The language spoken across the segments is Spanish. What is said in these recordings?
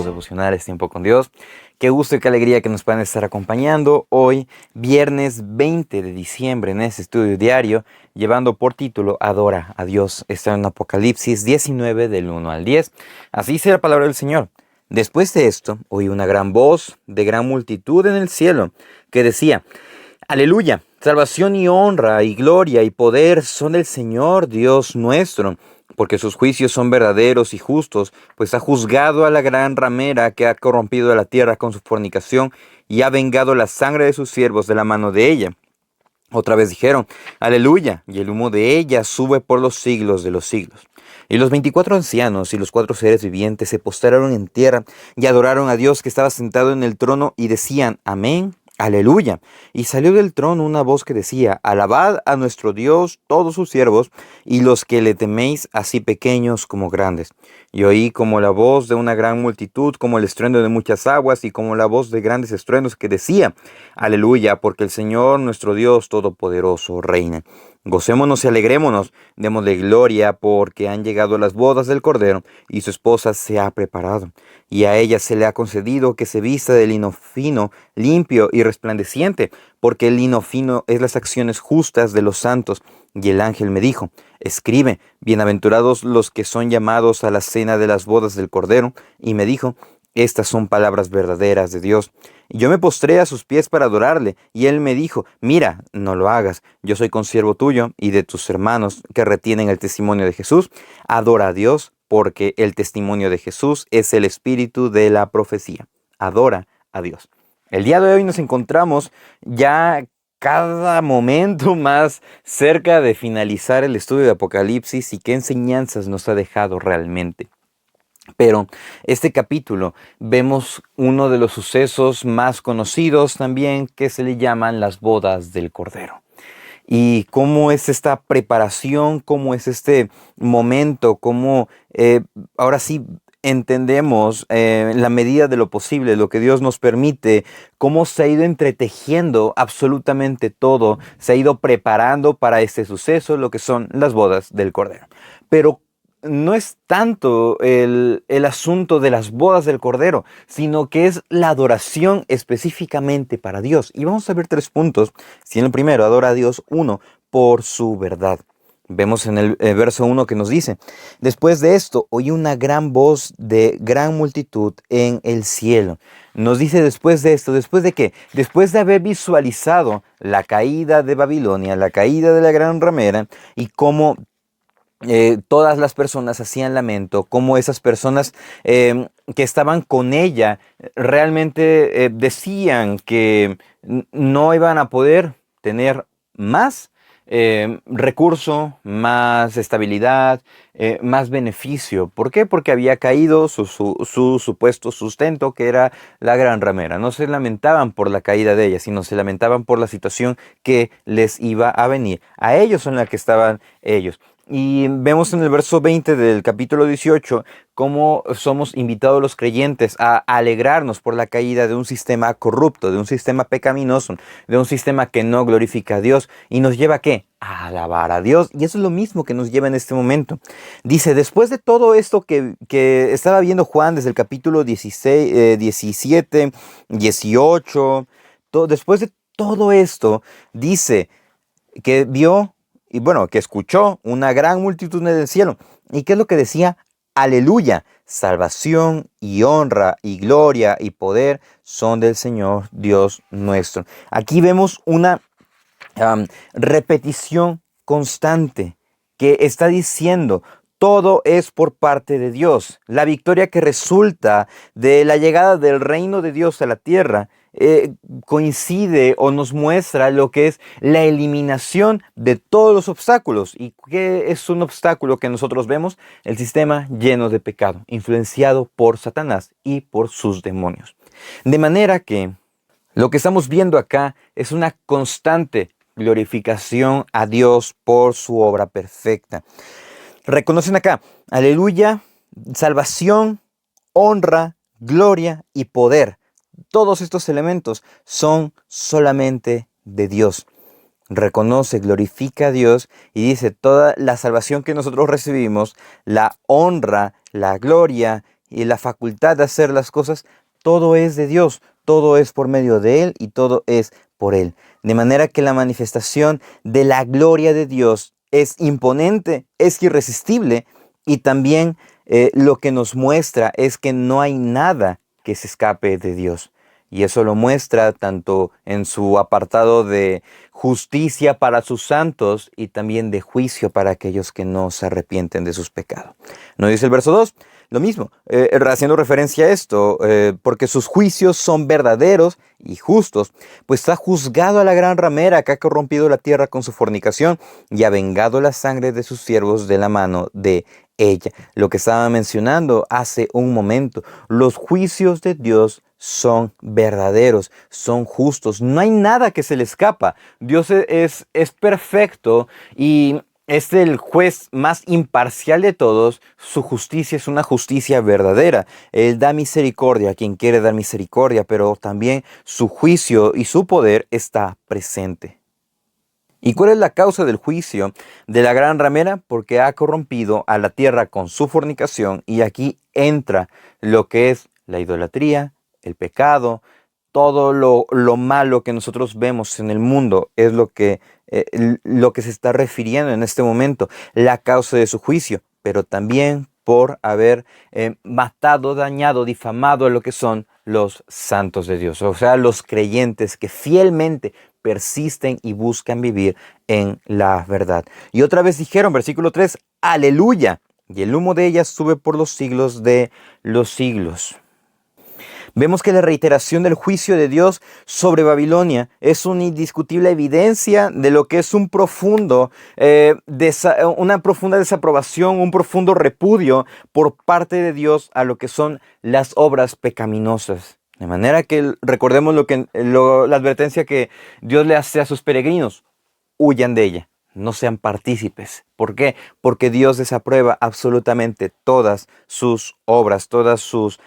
devocionales, tiempo con Dios. Qué gusto y qué alegría que nos puedan estar acompañando hoy, viernes 20 de diciembre, en este estudio diario, llevando por título Adora a Dios. Está en Apocalipsis 19, del 1 al 10. Así dice la palabra del Señor. Después de esto, oí una gran voz de gran multitud en el cielo, que decía: Aleluya, salvación y honra y gloria y poder son del Señor Dios nuestro, porque sus juicios son verdaderos y justos, pues ha juzgado a la gran ramera que ha corrompido a la tierra con su fornicación y ha vengado la sangre de sus siervos de la mano de ella. Otra vez dijeron: Aleluya, y el humo de ella sube por los siglos de los siglos. Y los 24 ancianos y los 4 seres vivientes se postraron en tierra y adoraron a Dios que estaba sentado en el trono y decían: Amén. Aleluya. Y salió del trono una voz que decía: Alabad a nuestro Dios todos sus siervos y los que le teméis, así pequeños como grandes. Y oí como la voz de una gran multitud, como el estruendo de muchas aguas y como la voz de grandes estruendos que decía: Aleluya, porque el Señor nuestro Dios todopoderoso reina. Gocémonos y alegrémonos, démosle gloria, porque han llegado las bodas del Cordero, y su esposa se ha preparado. Y a ella se le ha concedido que se vista de lino fino, limpio y resplandeciente, porque el lino fino es las acciones justas de los santos. Y el ángel me dijo: Escribe, bienaventurados los que son llamados a la cena de las bodas del Cordero. Y me dijo: Estas son palabras verdaderas de Dios. Y yo me postré a sus pies para adorarle, y él me dijo: Mira, no lo hagas, yo soy consiervo tuyo y de tus hermanos que retienen el testimonio de Jesús. Adora a Dios, porque el testimonio de Jesús es el espíritu de la profecía. Adora a Dios. El día de hoy nos encontramos ya cada momento más cerca de finalizar el estudio de Apocalipsis y qué enseñanzas nos ha dejado realmente. Pero este capítulo vemos uno de los sucesos más conocidos también, que se le llaman las bodas del Cordero. Y cómo es esta preparación, cómo es este momento, cómo ahora sí entendemos en la medida de lo posible lo que Dios nos permite, cómo se ha ido entretejiendo absolutamente todo, se ha ido preparando para este suceso, lo que son las bodas del Cordero. Pero no es tanto el asunto de las bodas del Cordero, sino que es la adoración específicamente para Dios. Y vamos a ver 3 puntos. Si en el primero, adora a Dios, 1, por su verdad. Vemos en el verso 1 que nos dice: Después de esto, oí una gran voz de gran multitud en el cielo. Nos dice después de esto, ¿después de qué? Después de haber visualizado la caída de Babilonia, la caída de la gran ramera, y cómo todas las personas hacían lamento, como esas personas que estaban con ella realmente decían que no iban a poder tener más recurso, más estabilidad, más beneficio. ¿Por qué? Porque había caído su supuesto sustento, que era la gran ramera. No se lamentaban por la caída de ella, sino se lamentaban por la situación que les iba a venir. A ellos son la que estaban ellos. Y vemos en el verso 20 del capítulo 18 cómo somos invitados los creyentes a alegrarnos por la caída de un sistema corrupto, de un sistema pecaminoso, de un sistema que no glorifica a Dios. ¿Y nos lleva a qué? A alabar a Dios. Y eso es lo mismo que nos lleva en este momento. Dice: después de todo esto que estaba viendo Juan desde el capítulo 16, 17, 18, después de todo esto, dice que vio, y bueno, que escuchó una gran multitud en el cielo. ¿Y qué es lo que decía? Aleluya, salvación y honra y gloria y poder son del Señor Dios nuestro. Aquí vemos una repetición constante que está diciendo: todo es por parte de Dios. La victoria que resulta de la llegada del reino de Dios a la tierra coincide o nos muestra lo que es la eliminación de todos los obstáculos. ¿Y qué es un obstáculo que nosotros vemos? El sistema lleno de pecado, influenciado por Satanás y por sus demonios. De manera que lo que estamos viendo acá es una constante glorificación a Dios por su obra perfecta. Reconocen acá: aleluya, salvación, honra, gloria y poder. Todos estos elementos son solamente de Dios. Reconoce, glorifica a Dios y dice: toda la salvación que nosotros recibimos, la honra, la gloria y la facultad de hacer las cosas, todo es de Dios, todo es por medio de Él y todo es por Él. De manera que la manifestación de la gloria de Dios es imponente, es irresistible, y también lo que nos muestra es que no hay nada que se escape de Dios. Y eso lo muestra tanto en su apartado de justicia para sus santos y también de juicio para aquellos que no se arrepienten de sus pecados. ¿No dice el verso 2? Lo mismo, haciendo referencia a esto, porque sus juicios son verdaderos y justos, pues ha juzgado a la gran ramera que ha corrompido la tierra con su fornicación y ha vengado la sangre de sus siervos de la mano de ella. Lo que estaba mencionando hace un momento, los juicios de Dios son verdaderos, son justos, no hay nada que se le escapa. Dios es perfecto y es el juez más imparcial de todos. Su justicia es una justicia verdadera. Él da misericordia a quien quiere dar misericordia, pero también su juicio y su poder está presente. ¿Y cuál es la causa del juicio de la gran ramera? Porque ha corrompido a la tierra con su fornicación, y aquí entra lo que es la idolatría, el pecado, todo lo malo que nosotros vemos en el mundo es lo que se está refiriendo en este momento, la causa de su juicio, pero también por haber matado, dañado, difamado a lo que son los santos de Dios, o sea, los creyentes que fielmente persisten y buscan vivir en la verdad. Y otra vez dijeron, versículo 3, aleluya, y el humo de ella sube por los siglos de los siglos. Vemos que la reiteración del juicio de Dios sobre Babilonia es una indiscutible evidencia de lo que es una profunda desaprobación, un profundo repudio por parte de Dios a lo que son las obras pecaminosas. De manera que recordemos la advertencia que Dios le hace a sus peregrinos: huyan de ella, no sean partícipes. ¿Por qué? Porque Dios desaprueba absolutamente todas sus obras, todas sus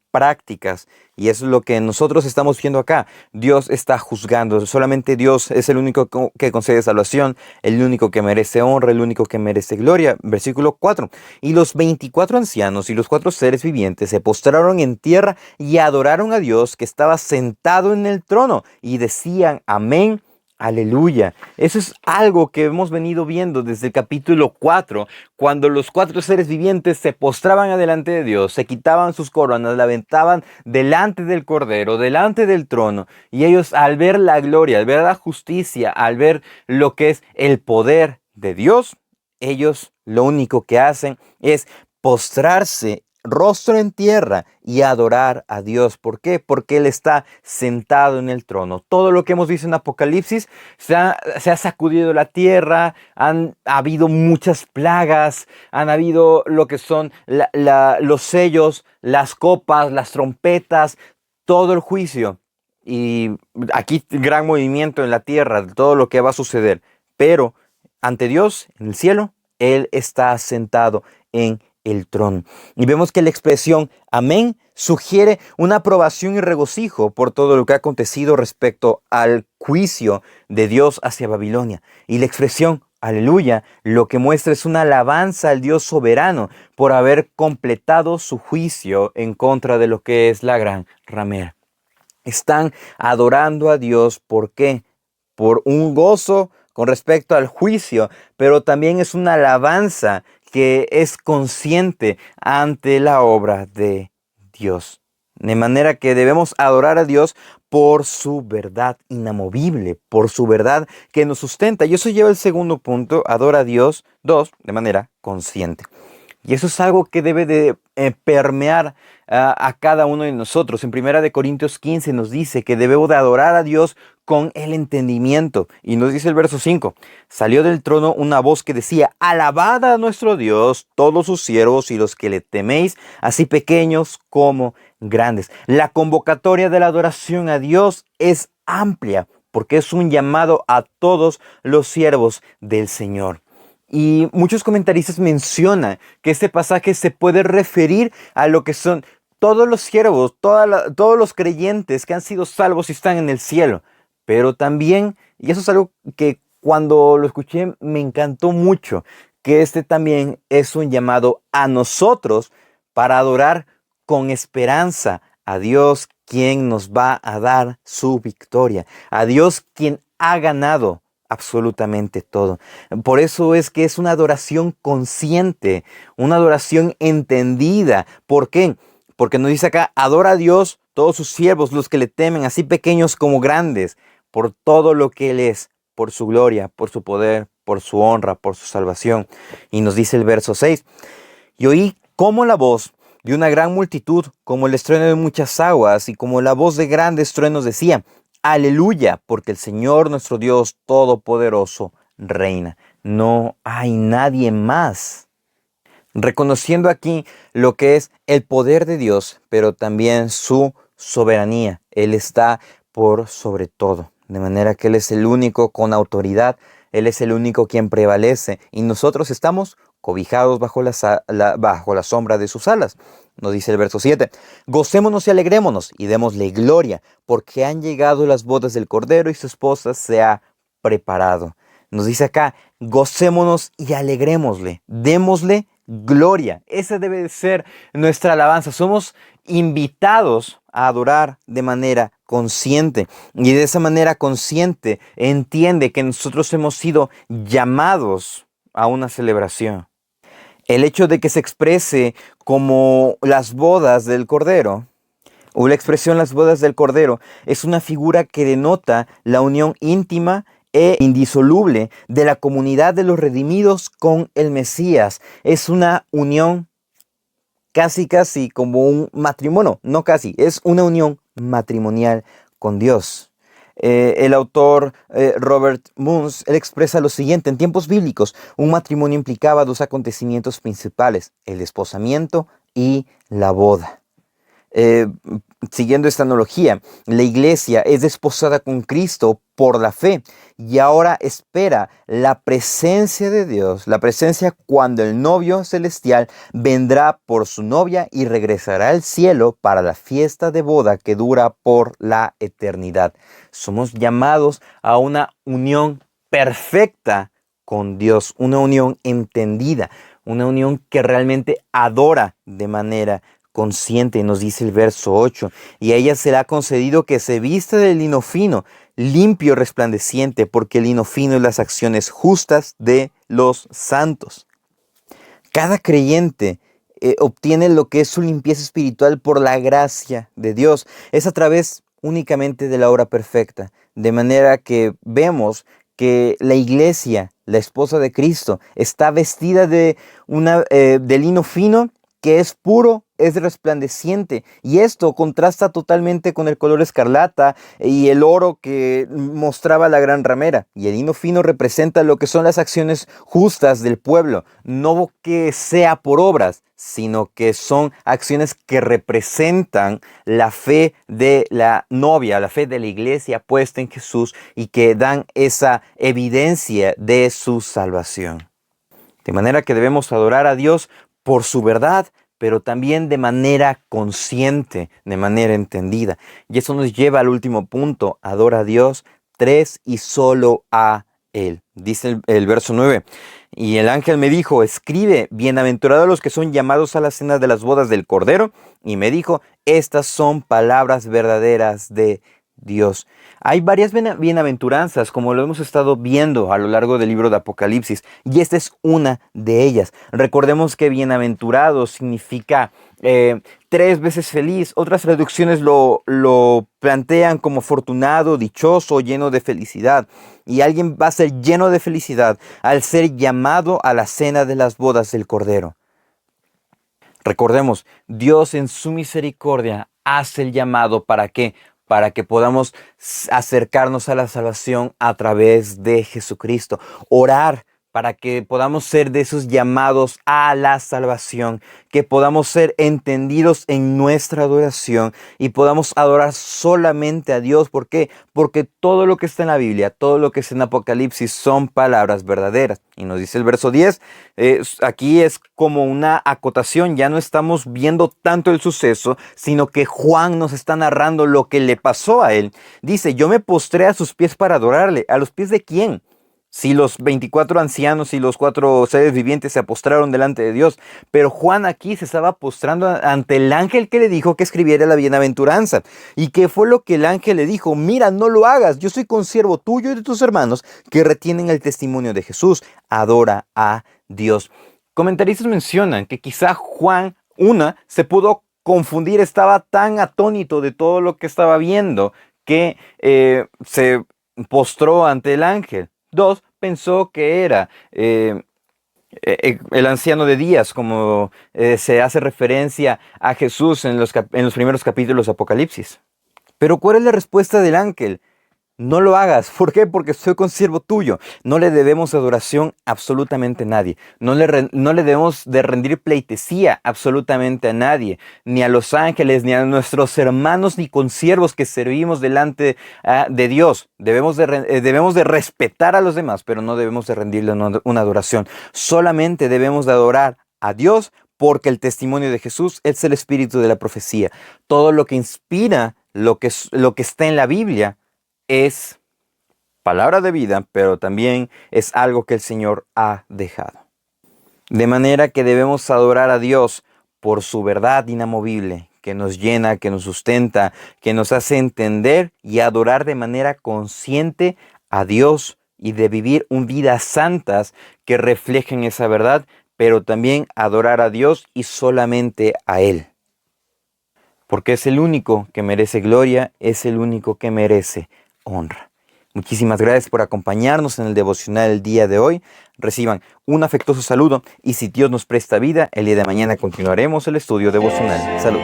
prácticas. Y eso es lo que nosotros estamos viendo acá. Dios está juzgando. Solamente Dios es el único que concede salvación, el único que merece honra, el único que merece gloria. Versículo 4. Y los 24 ancianos y los 4 seres vivientes se postraron en tierra y adoraron a Dios que estaba sentado en el trono, y decían: amén. Aleluya. Eso es algo que hemos venido viendo desde el capítulo 4, cuando los 4 seres vivientes se postraban delante de Dios, se quitaban sus coronas, la aventaban delante del Cordero, delante del trono, y ellos, al ver la gloria, al ver la justicia, al ver lo que es el poder de Dios, ellos lo único que hacen es postrarse rostro en tierra y adorar a Dios. ¿Por qué? Porque Él está sentado en el trono. Todo lo que hemos visto en Apocalipsis se ha sacudido la tierra, ha habido muchas plagas, han habido lo que son los sellos, las copas, las trompetas, todo el juicio. Y aquí gran movimiento en la tierra, de todo lo que va a suceder. Pero ante Dios, en el cielo, Él está sentado en el trono. Y vemos que la expresión amén sugiere una aprobación y regocijo por todo lo que ha acontecido respecto al juicio de Dios hacia Babilonia. Y la expresión aleluya lo que muestra es una alabanza al Dios soberano por haber completado su juicio en contra de lo que es la gran ramera. Están adorando a Dios. ¿Por qué? Por un gozo con respecto al juicio, pero también es una alabanza que es consciente ante la obra de Dios. De manera que debemos adorar a Dios por su verdad inamovible, por su verdad que nos sustenta. Y eso lleva al segundo punto: adora a Dios, 2, de manera consciente. Y eso es algo que debe de permear a cada uno de nosotros. En 1 Corintios 15 nos dice que debemos de adorar a Dios con el entendimiento. Y nos dice el verso 5, salió del trono una voz que decía: alabad a nuestro Dios, todos sus siervos y los que le teméis, así pequeños como grandes. La convocatoria de la adoración a Dios es amplia, porque es un llamado a todos los siervos del Señor. Y muchos comentaristas mencionan que este pasaje se puede referir a lo que son todos los siervos, todos los creyentes que han sido salvos y están en el cielo. Pero también, y eso es algo que cuando lo escuché me encantó mucho, que este también es un llamado a nosotros, para adorar con esperanza a Dios quien nos va a dar su victoria, a Dios quien ha ganado absolutamente todo. Por eso es que es una adoración consciente, una adoración entendida. ¿Por qué? Porque nos dice acá, adora a Dios todos sus siervos, los que le temen, así pequeños como grandes, por todo lo que Él es, por su gloria, por su poder, por su honra, por su salvación. Y nos dice el verso 6, y oí como la voz de una gran multitud, como el estruendo de muchas aguas, y como la voz de grandes truenos decía, aleluya, porque el Señor nuestro Dios Todopoderoso reina. No hay nadie más. Reconociendo aquí lo que es el poder de Dios, pero también su soberanía. Él está por sobre todo, de manera que Él es el único con autoridad, Él es el único quien prevalece, y nosotros estamos cobijados bajo la sombra de sus alas. Nos dice el verso 7, gocémonos y alegrémonos y démosle gloria, porque han llegado las bodas del Cordero y su esposa se ha preparado. Nos dice acá, gocémonos y alegrémosle, démosle gloria. Esa debe de ser nuestra alabanza. Somos invitados a adorar de manera consciente, y de esa manera consciente entiende que nosotros hemos sido llamados a una celebración. El hecho de que se exprese como las bodas del Cordero, o la expresión las bodas del Cordero, es una figura que denota la unión íntima e indisoluble de la comunidad de los redimidos con el Mesías. Es una unión casi como un matrimonio, no casi, es una unión matrimonial con Dios. El autor Robert Muns, él expresa lo siguiente: en tiempos bíblicos, un matrimonio implicaba dos acontecimientos principales, el desposamiento y la boda. Siguiendo esta analogía, la iglesia es desposada con Cristo por la fe y ahora espera la presencia de Dios, la presencia cuando el novio celestial vendrá por su novia y regresará al cielo para la fiesta de boda que dura por la eternidad. Somos llamados a una unión perfecta con Dios, una unión entendida, una unión que realmente adora de manera consciente. Nos dice el verso 8, y a ella será concedido que se vista de lino fino, limpio, resplandeciente, porque el lino fino es las acciones justas de los santos. Cada creyente obtiene lo que es su limpieza espiritual por la gracia de Dios. Es a través únicamente de la obra perfecta, de manera que vemos que la iglesia, la esposa de Cristo, está vestida de lino fino, que es puro, es resplandeciente, y esto contrasta totalmente con el color escarlata y el oro que mostraba la gran ramera. Y el lino fino representa lo que son las acciones justas del pueblo, no que sea por obras, sino que son acciones que representan la fe de la novia, la fe de la iglesia puesta en Jesús, y que dan esa evidencia de su salvación. De manera que debemos adorar a Dios por su verdad, pero también de manera consciente, de manera entendida. Y eso nos lleva al último punto: adora a Dios, 3, y solo a Él. Dice el verso 9, y el ángel me dijo, escribe, bienaventurados los que son llamados a la cena de las bodas del Cordero. Y me dijo, estas son palabras verdaderas de Dios. Hay varias bienaventuranzas, como lo hemos estado viendo a lo largo del libro de Apocalipsis, y esta es una de ellas. Recordemos que bienaventurado significa 3 veces feliz. Otras traducciones lo plantean como afortunado, dichoso, lleno de felicidad. Y alguien va a ser lleno de felicidad al ser llamado a la cena de las bodas del Cordero. Recordemos, Dios en su misericordia hace el llamado. ¿Para qué? Para que podamos acercarnos a la salvación a través de Jesucristo. Orar para que podamos ser de esos llamados a la salvación, que podamos ser entendidos en nuestra adoración y podamos adorar solamente a Dios. ¿Por qué? Porque todo lo que está en la Biblia, todo lo que está en Apocalipsis son palabras verdaderas. Y nos dice el verso 10, aquí es como una acotación, ya no estamos viendo tanto el suceso, sino que Juan nos está narrando lo que le pasó a él. Dice, yo me postré a sus pies para adorarle. ¿A los pies de quién? Si los 24 ancianos y los 4 seres vivientes se postraron delante de Dios, pero Juan aquí se estaba postrando ante el ángel que le dijo que escribiera la bienaventuranza. ¿Y qué fue lo que el ángel le dijo? Mira, no lo hagas, yo soy consiervo tuyo y de tus hermanos que retienen el testimonio de Jesús. Adora a Dios. Comentaristas mencionan que quizá Juan, se pudo confundir, estaba tan atónito de todo lo que estaba viendo que se postró ante el ángel. 2, pensó que era el anciano de días, como se hace referencia a Jesús en los primeros capítulos de Apocalipsis. Pero ¿cuál es la respuesta del ángel? No lo hagas. ¿Por qué? Porque soy consiervo tuyo. No le debemos adoración absolutamente a nadie. No le debemos de rendir pleitesía absolutamente a nadie. Ni a los ángeles, ni a nuestros hermanos, ni consiervos que servimos delante de Dios. Debemos de respetar a los demás, pero no debemos de rendirle una adoración. Solamente debemos de adorar a Dios porque el testimonio de Jesús es el espíritu de la profecía. Todo lo que inspira, lo que está en la Biblia, es palabra de vida, pero también es algo que el Señor ha dejado. De manera que debemos adorar a Dios por su verdad inamovible, que nos llena, que nos sustenta, que nos hace entender y adorar de manera consciente a Dios y de vivir vidas santas que reflejen esa verdad, pero también adorar a Dios y solamente a Él. Porque es el único que merece gloria, es el único que merece honra. Muchísimas gracias por acompañarnos en el devocional el día de hoy. Reciban un afectuoso saludo y si Dios nos presta vida, el día de mañana continuaremos el estudio devocional. Salud.